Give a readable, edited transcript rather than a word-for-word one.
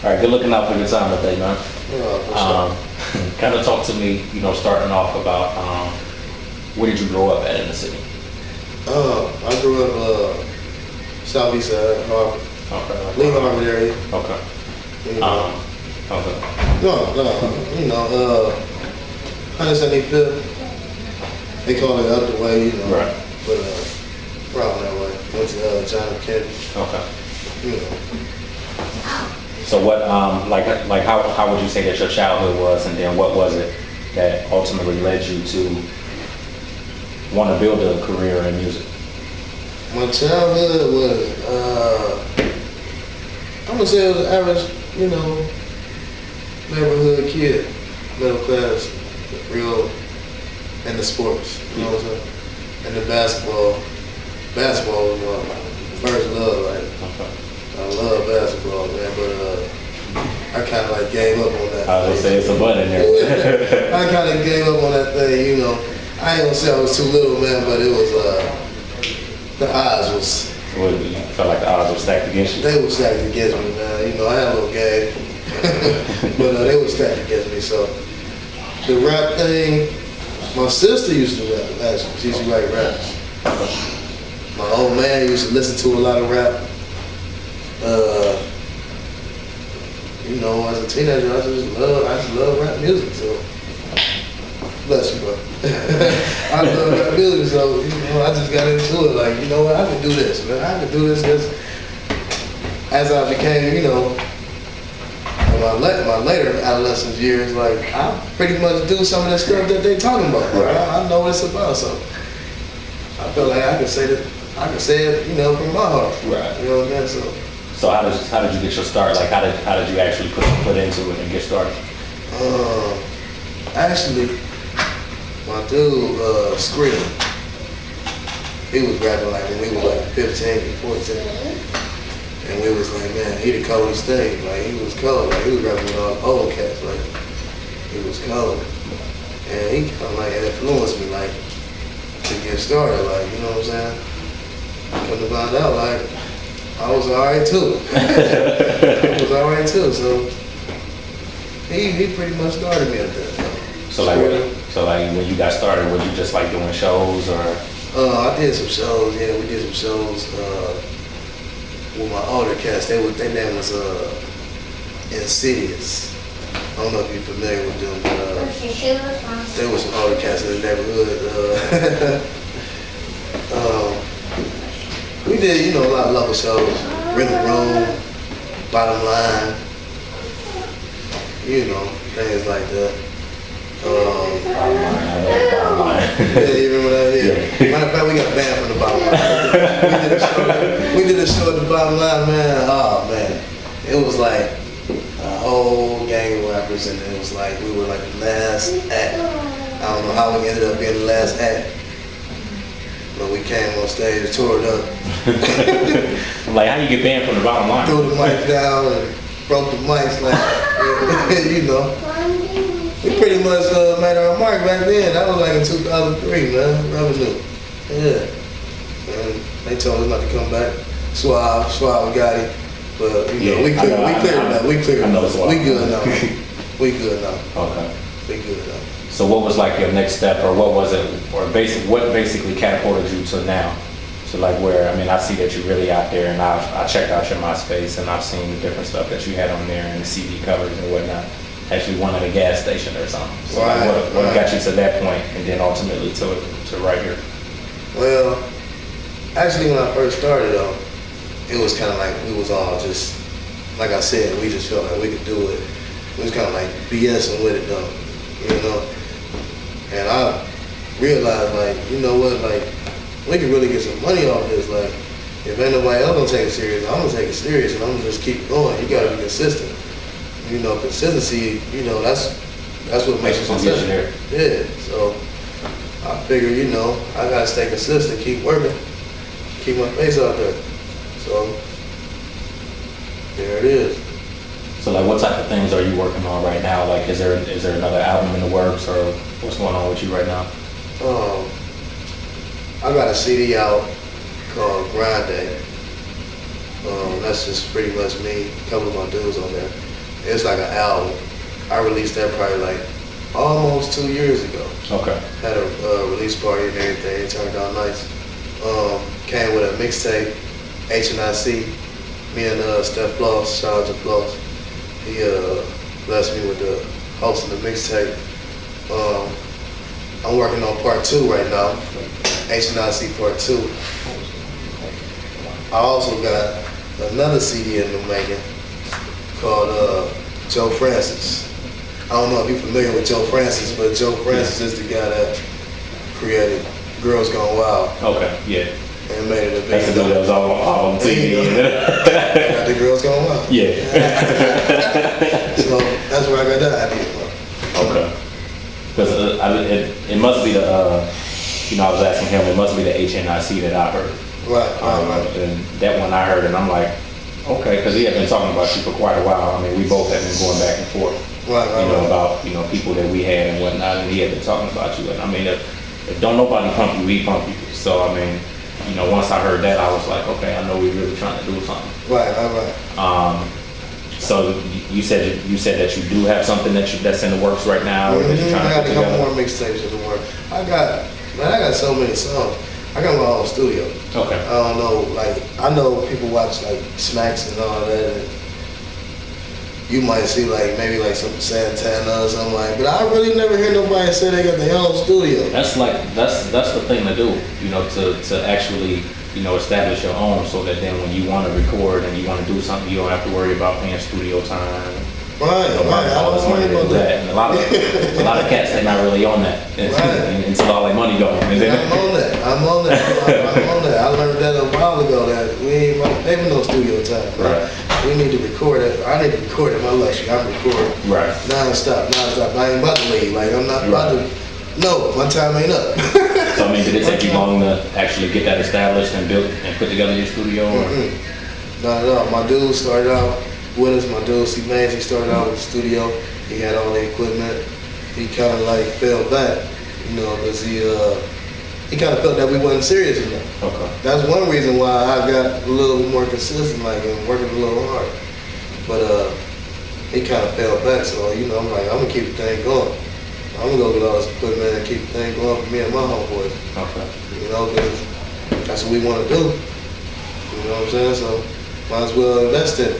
All right, good looking out for your time today, man. Yeah, for sure. Kind of talk to me, starting off about where did you grow up at in the city? I grew up southeast side, Harvard, Okay. Lee Harvard area. Okay. You know. Okay. No, 175th. They call it up the way, Right. but around that way. Went to John F. Kennedy. Okay. You know. So what, how would you say that your childhood was, and then what was it that ultimately led you to want to build a career in music? My childhood was, I'm gonna say it was an average, neighborhood kid, middle class, real into sports, you know what I'm saying? And the basketball was my first love, like, Okay. I love basketball, man, but I kind of like gave up on that. I was gonna say it's a button in there. I kind of gave up on that thing, I ain't gonna say I was too little, man, but it was, the odds was. What, you felt like the odds were stacked against you? They were stacked against me, man. I had a little game, but they were stacked against me. So the rap thing, my sister used to rap, actually. She used to write raps. My old man used to listen to a lot of rap. As a teenager, I just love rap music. So bless you, bro. I love rap music, so I just got into it. Like, you know what? I can do this, man. I can do this. Because as I became, in my later adolescent years, like I pretty much do some of the stuff that they talking about. Right. I know what it's about, so I feel like I can say that. I can say it, from my heart. Right. You know what I'm saying? So how did you get your start? Like how did you actually put into it and get started? Actually, my dude, Skrill, he was rapping like when we were like 15, 14. And we was like, man, he the coldest thing. Like, he was cold. Like, he was rapping with all the old cats. Like, he was cold. And he kind of like influenced me, like, to get started. Like, you know what I'm saying? Come to find out, like, I was alright too. I was alright too. So he pretty much started me at that. So when you got started, were you just like doing shows or? I did some shows. Yeah, we did some shows with my older cats. Their name was Insidious. I don't know if you're familiar with them, but there was some older cats in the neighborhood. We did, a lot of local shows, Rhythm Room, Bottom Line, things like that. Yeah, you remember that? Yeah. Matter of fact, we got banned from the Bottom Line. We did a show at the Bottom Line, man. Oh man, it was like a whole gang of rappers, and it was like we were like the last act. I don't know how we ended up being the last act. But we came on stage, tore it up. Like, how you get banned from the Bottom Line? Threw the mic down and broke the mics, like, We pretty much made our mark back then. That was like in 2003, man. Revenue. Yeah. And they told us not to come back. Suave got it. But, we cleared it up. We cleared it up. We good now. We good now. Okay. We good now. So what was like your next step, or what was it, or what basically catapulted you to now? So like where, I see that you're really out there, and I checked out your MySpace, and I've seen the different stuff that you had on there, and the CD covers and whatnot. Actually one at a gas station or something. So right, what got you to that point, and then ultimately to right here? Well, actually when I first started though, it was kind of like we was all just, like I said, we just felt like we could do it. It was kind of like BSing with it though, And I realized, like, you know what, like, we can really get some money off this. Like, if ain't nobody else gonna take it serious, I'm gonna take it serious, and I'm gonna just keep going. You gotta be consistent. Consistency, that's what makes you successful. Yeah, so I figure, I gotta stay consistent, keep working, keep my face out there. So, there it is. So like what type of things are you working on right now? Like is there another album in the works, or what's going on with you right now? I got a CD out called Grandz. That's just pretty much me, a couple of my dudes on there. It's like an album. I released that probably like almost 2 years ago. Okay. Had a release party and everything. It turned out nice. Came with a mixtape, H&IC. Me and Steph Floss, shout out to Floss. He blessed me with the hosting the mixtape. I'm working on part 2 right now. H&IC part 2. I also got another CD in the making called Joe Francis. I don't know if you're familiar with Joe Francis, but Joe Francis is the guy that created Girls Gone Wild. Okay, yeah. And made it a big That's the dude that was on TV. Got the Girls Gone Wild. Yeah. So that's where I got that idea from. Okay. Because it must be the, I was asking him, it must be the HNIC that I heard. Right. And that one I heard, and I'm like, okay, because he had been talking about you for quite a while. I mean, we both have been going back and forth, about, people that we had and whatnot, and he had been talking about you. And I mean, if don't nobody pump you, we pump you. So, I mean, once I heard that, I was like, okay, I know we're really trying to do something. Right. So you said that you do have something that's in the works right now, or that you're trying to put together? I got a couple more mixtapes in the works. I got so many songs. I got my own studio. Okay. I don't know, like, I know people watch like Smacks and all that, and you might see like maybe like some Santana or something like, but I really never hear nobody say they got their own studio. That's the thing to do, to actually, establish your own, so that then when you want to record and you want to do something, you don't have to worry about paying studio time. Right. All this money to do that. And a lot of cats, they're not really on that until all their money going. I'm on that. I'm on that. I learned that a while ago that we ain't paying no studio time. Right. We need to record it. I need to record it. My luxury. I'm recording. Right. Non-stop. I ain't about to leave. Like, I'm not about to. No, my time ain't up. So I mean, did it take you long to actually get that established and built and put together your studio? Not at all. My dude started out with us. My dude, C. Mays, he started out with the studio. He had all the equipment. He kind of like fell back, because he kind of felt that we wasn't serious enough. Okay. That's one reason why I got a little more consistent, like, and working a little harder. But he kind of fell back, so I'm like, I'm gonna keep the thing going. I'm gonna go get all this equipment and keep the thing going for me and my homeboys. Okay. Because that's what we want to do. You know what I'm saying? So might as well invest in it.